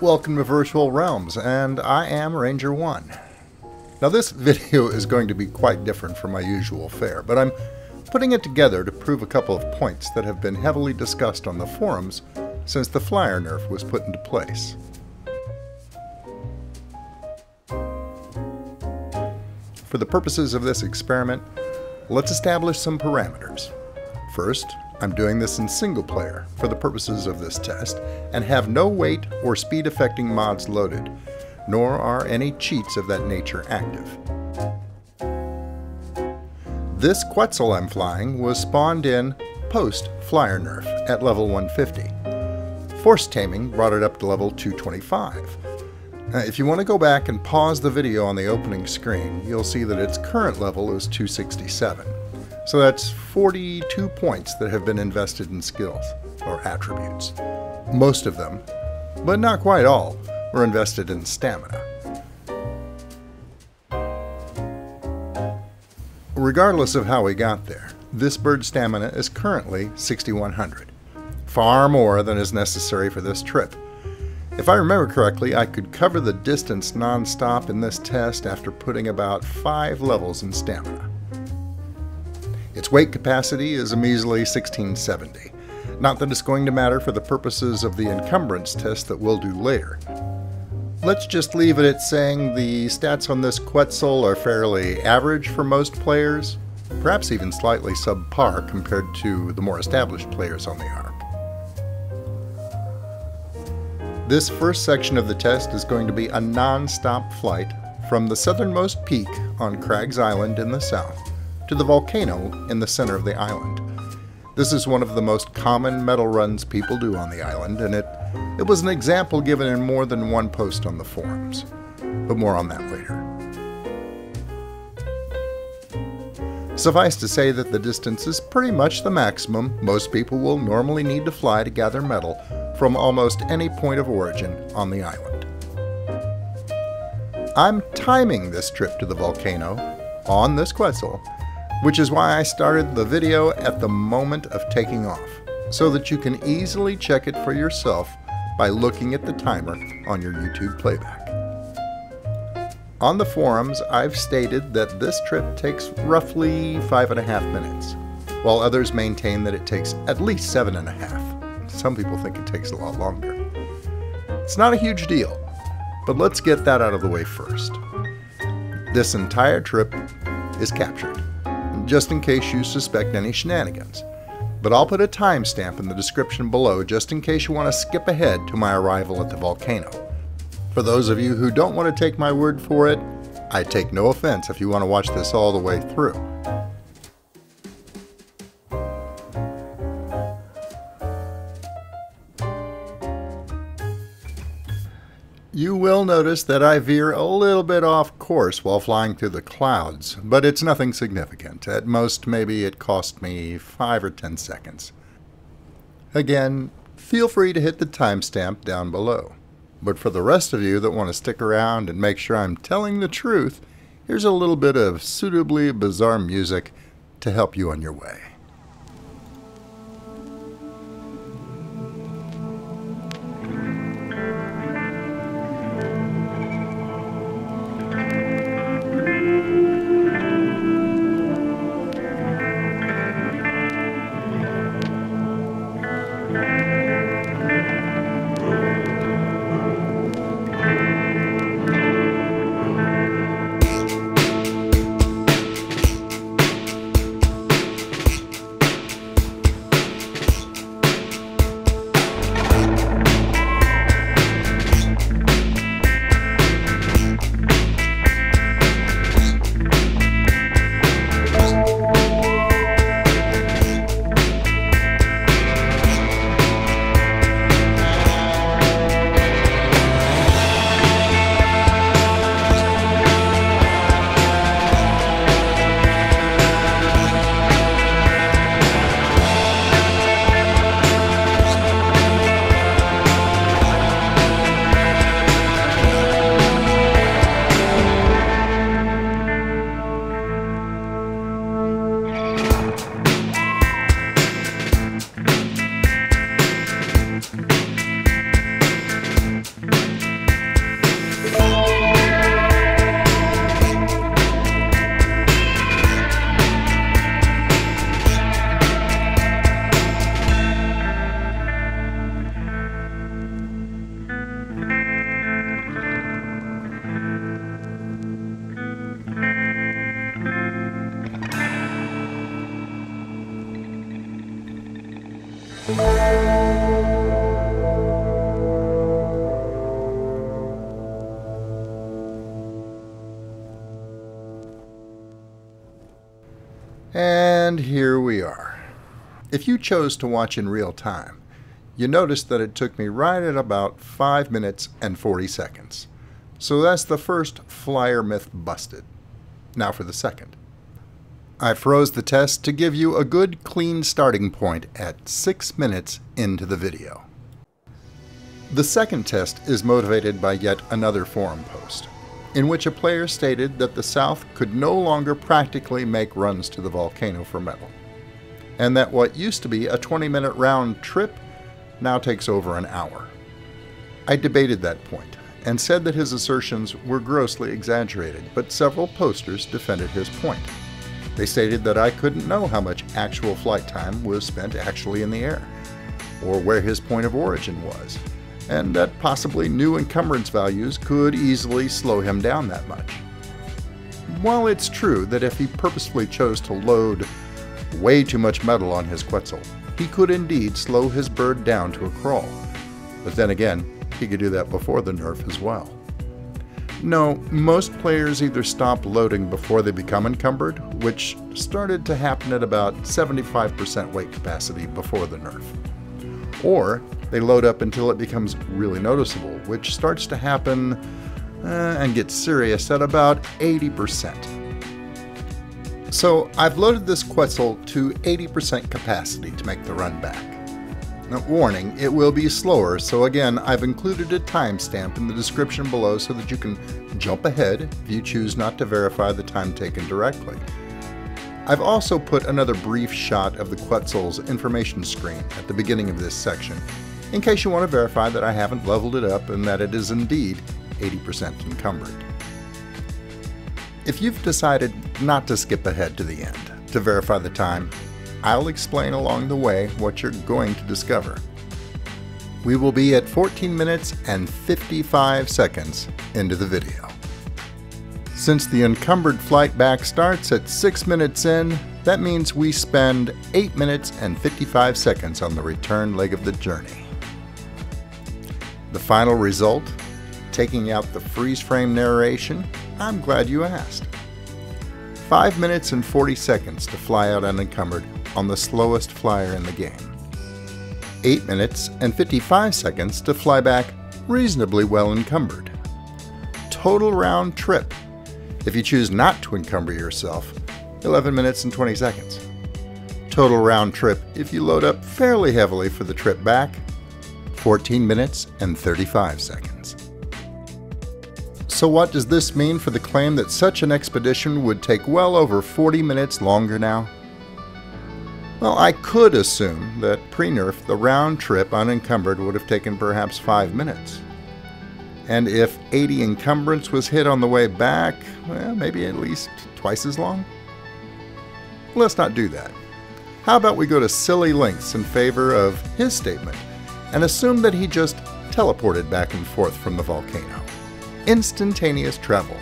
Welcome to Virtual Realms, and I am Ranger 1. Now this video is going to be quite different from my usual fare, but I'm putting it together to prove a couple of points that have been heavily discussed on the forums since the flyer nerf was put into place. For the purposes of this experiment, let's establish some parameters. First, I'm doing this in single player for the purposes of this test and have no weight or speed affecting mods loaded, nor are any cheats of that nature active. This Quetzal I'm flying was spawned in post flyer nerf at level 150. Force taming brought it up to level 225. If you want to go back and pause the video on the opening screen, you'll see that its current level is 267. So that's 42 points that have been invested in skills, or attributes. Most of them, but not quite all, were invested in stamina. Regardless of how we got there, this bird's stamina is currently 6,100, far more than is necessary for this trip. If I remember correctly, I could cover the distance non-stop in this test after putting about 5 levels in stamina. Its weight capacity is a measly 1670. Not that it's going to matter for the purposes of the encumbrance test that we'll do later. Let's just leave it at saying the stats on this Quetzal are fairly average for most players, perhaps even slightly subpar compared to the more established players on the ARK. This first section of the test is going to be a non-stop flight from the southernmost peak on Crags Island in the south to the volcano in the center of the island. This is one of the most common metal runs people do on the island, and it was an example given in more than one post on the forums. But more on that later. Suffice to say that the distance is pretty much the maximum most people will normally need to fly to gather metal from almost any point of origin on the island. I'm timing this trip to the volcano on this Quetzal, which is why I started the video at the moment of taking off, so that you can easily check it for yourself by looking at the timer on your YouTube playback. On the forums, I've stated that this trip takes roughly 5.5 minutes, while others maintain that it takes at least 7.5. Some people think it takes a lot longer. It's not a huge deal, but let's get that out of the way first. This entire trip is captured, just in case you suspect any shenanigans. But I'll put a timestamp in the description below just in case you want to skip ahead to my arrival at the volcano. For those of you who don't want to take my word for it, I take no offense if you want to watch this all the way through. You will notice that I veer a little bit off course while flying through the clouds, but it's nothing significant. At most, maybe it cost me 5 or 10 seconds. Again, feel free to hit the timestamp down below. But for the rest of you that want to stick around and make sure I'm telling the truth, here's a little bit of suitably bizarre music to help you on your way. If you chose to watch in real time, you notice that it took me right at about 5 minutes and 40 seconds. So that's the first flyer myth busted. Now for the second. I froze the test to give you a good clean starting point at 6 minutes into the video. The second test is motivated by yet another forum post, in which a player stated that the South could no longer practically make runs to the volcano for metal, and that what used to be a 20-minute round trip now takes over an hour. I debated that point and said that his assertions were grossly exaggerated, but several posters defended his point. They stated that I couldn't know how much actual flight time was spent actually in the air, or where his point of origin was, and that possibly new encumbrance values could easily slow him down that much. While it's true that if he purposefully chose to load way too much metal on his Quetzal, he could indeed slow his bird down to a crawl. But then again, he could do that before the nerf as well. No, most players either stop loading before they become encumbered, which started to happen at about 75% weight capacity before the nerf. Or they load up until it becomes really noticeable, which starts to happen and gets serious at about 80%. So I've loaded this Quetzal to 80% capacity to make the run back. Now, warning, it will be slower, so again, I've included a timestamp in the description below so that you can jump ahead if you choose not to verify the time taken directly. I've also put another brief shot of the Quetzal's information screen at the beginning of this section, in case you want to verify that I haven't leveled it up and that it is indeed 80% encumbered. If you've decided not to skip ahead to the end to verify the time, I'll explain along the way what you're going to discover. We will be at 14 minutes and 55 seconds into the video. Since the encumbered flight back starts at 6 minutes in, that means we spend 8 minutes and 55 seconds on the return leg of the journey. The final result, taking out the freeze frame narration, I'm glad you asked. 5 minutes and 40 seconds to fly out unencumbered on the slowest flyer in the game. 8 minutes and 55 seconds to fly back reasonably well encumbered. Total round trip, if you choose not to encumber yourself, 11 minutes and 20 seconds. Total round trip if you load up fairly heavily for the trip back, 14 minutes and 35 seconds. So what does this mean for the claim that such an expedition would take well over 40 minutes longer now? Well, I could assume that pre-nerf the round trip unencumbered would have taken perhaps 5 minutes. And if 80 encumbrance was hit on the way back, well, maybe at least twice as long? Let's not do that. How about we go to silly lengths in favor of his statement and assume that he just teleported back and forth from the volcano. Instantaneous travel,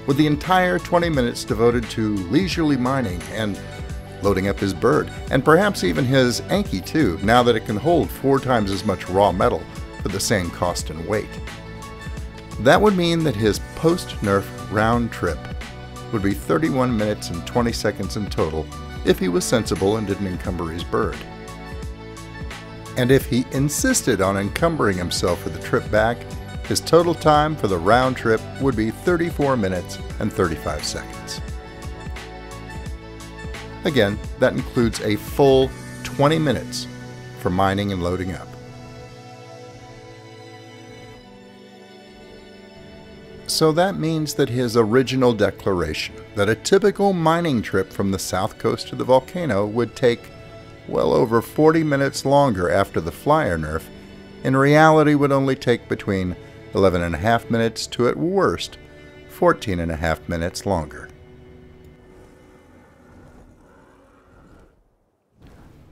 with the entire 20 minutes devoted to leisurely mining and loading up his bird, and perhaps even his Anki too, now that it can hold 4 times as much raw metal for the same cost and weight. That would mean that his post-nerf round trip would be 31 minutes and 20 seconds in total if he was sensible and didn't encumber his bird. And if he insisted on encumbering himself for the trip back, his total time for the round trip would be 34 minutes and 35 seconds. Again, that includes a full 20 minutes for mining and loading up. So that means that his original declaration that a typical mining trip from the south coast to the volcano would take well over 40 minutes longer after the flyer nerf, in reality would only take between 11.5 minutes to at worst 14.5 minutes longer.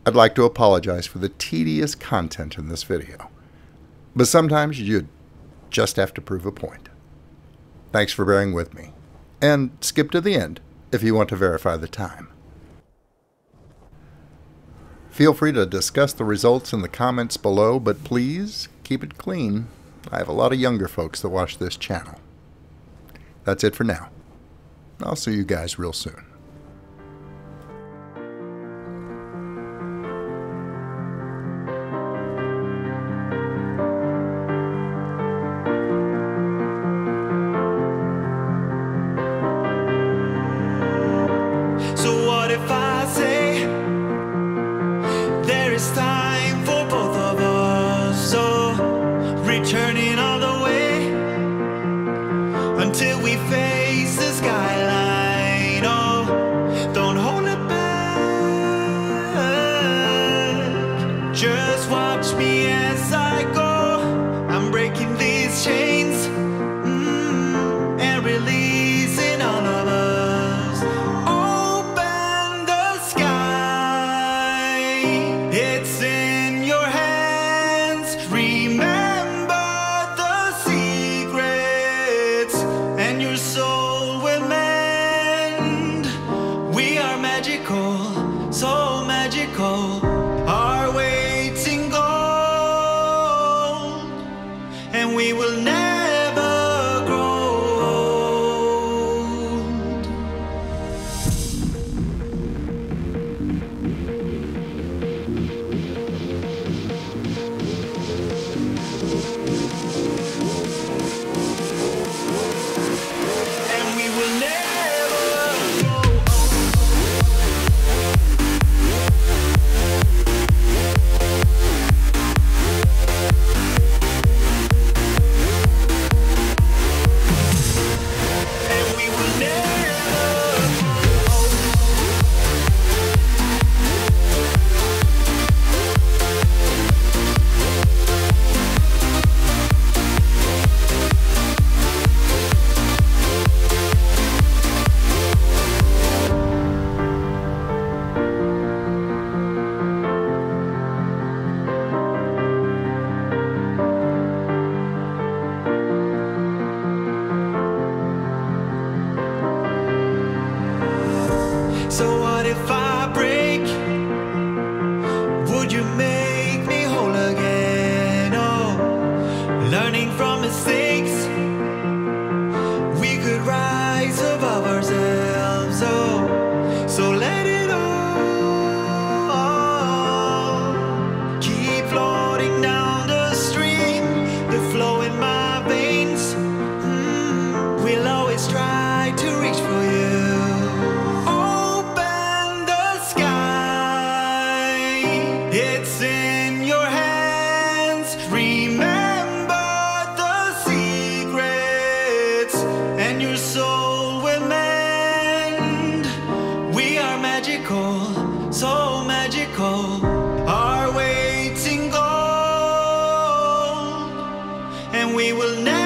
I'd like to apologize for the tedious content in this video, but sometimes you just have to prove a point. Thanks for bearing with me, and skip to the end if you want to verify the time. Feel free to discuss the results in the comments below, but please keep it clean. I have a lot of younger folks that watch this channel. That's it for now. I'll see you guys real soon. returning all the way until we face the skyline. Oh, don't hold it back. Just watch me as I go. I'm breaking these chains and releasing all of us. Open the sky. It's in your hands. Remember the secrets, and your soul will mend. We are magical, so magical. Our waiting gold, and we will never grow old. And we will never grow old. And we will never grow old. So what if I break? Would you make me whole again? Oh, learning from mistakes, we could rise above ourselves. Oh, so let it all keep floating down the stream, the flow in my veins. We'll always try to reach for you. Open the sky. It's in your hands. Remember the secrets, and your soul will mend. We are magical, so magical. Our waiting gold, and we will never